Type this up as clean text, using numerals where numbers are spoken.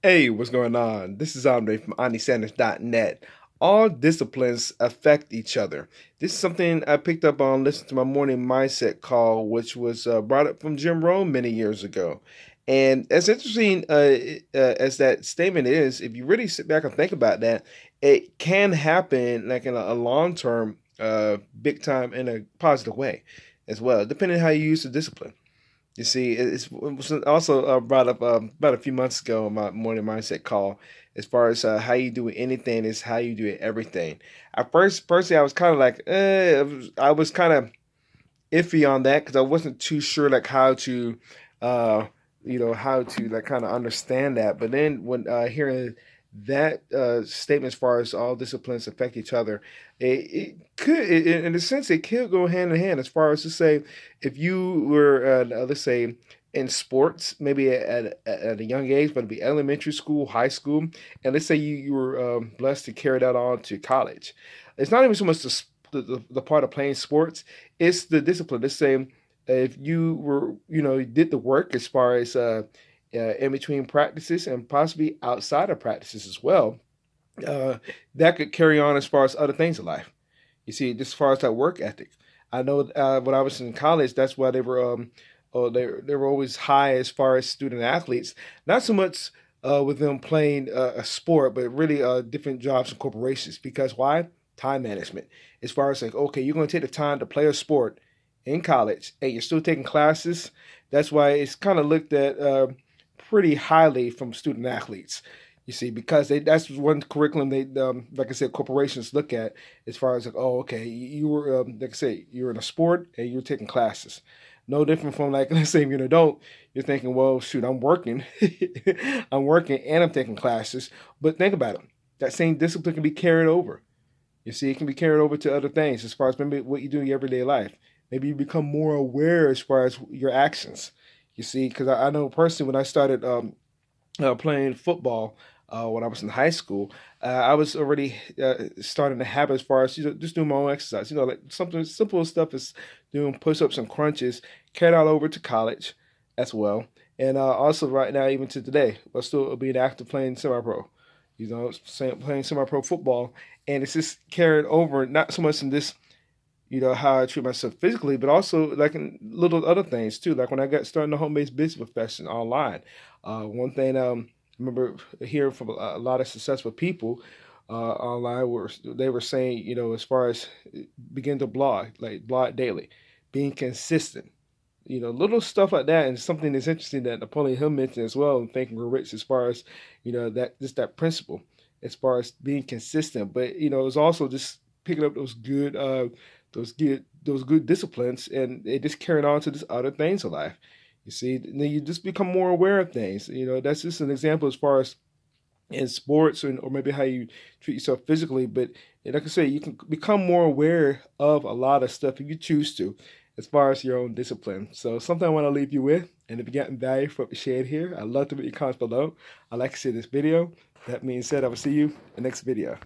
Hey, what's going on? This is Andre from AndySanders.net. All disciplines affect each other. This is something I picked up on listening to my morning mindset call, which was brought up from Jim Rohn many years ago. And as interesting as that statement is, if you really sit back and think about that, it can happen like in a long term, big time in a positive way as well, depending on how you use the discipline. You see, it was also brought up about a few months ago in my morning mindset call. As far as how you do anything is how you do everything. At first, personally, I was kind of like, I was kind of iffy on that because I wasn't too sure like how to, uh, how to like kind of understand that. But then when hearing that statement as far as all disciplines affect each other, it could, in a sense, it could go hand in hand as far as to say, if you were, let's say, in sports, maybe at a young age, but it'd be elementary school, high school, and let's say you were blessed to carry that on to college. It's not even so much the part of playing sports, it's the discipline. Let's say if you were, did the work as far as in between practices and possibly outside of practices as well, uh, that could carry on as far as other things in life. You see, just as far as that work ethic. I know when I was in college, that's why they were always high as far as student athletes. Not so much with them playing a sport, but really different jobs and corporations. Because why? Time management. As far as like, okay, you're going to take the time to play a sport in college, and you're still taking classes. That's why it's kind of looked at pretty highly from student athletes. You see, because that's one curriculum they, like I said, corporations look at as far as like, oh, okay, you were, like I say, you're in a sport and you're taking classes. No different from like, let's say if you're an adult, you're thinking, well, shoot, I'm working, I'm working and I'm taking classes. But think about it, that same discipline can be carried over. You see, it can be carried over to other things as far as maybe what you do in your everyday life. Maybe you become more aware as far as your actions. You see, because I know personally when I started playing football when I was in high school, I was already starting the habit as far as just doing my own exercise. Like something simple stuff as doing push-ups and crunches. Carried all over to college as well, and also right now even to today, I'm still being active playing semi-pro. Playing semi-pro football, and it's just carried over not so much in this how I treat myself physically, but also like in little other things too. Like when I got starting the home-based business profession online, one thing I remember hearing from a lot of successful people online were they were saying, as far as begin to blog, like blog daily, being consistent. Little stuff like that, and something that's interesting that Napoleon Hill mentioned as well in Thinking We're Rich, as far as that just that principle, as far as being consistent. But it's also just picking up those good disciplines, and it just carried on to just other things in life. You see, then you just become more aware of things. That's just an example as far as in sports, or maybe how you treat yourself physically. But like I say, you can become more aware of a lot of stuff if you choose to, as far as your own discipline. So something I want to leave you with, and if you got value from what we shared here, I'd love to read your comments below. I'd like to see this video. That being said, I will see you in the next video.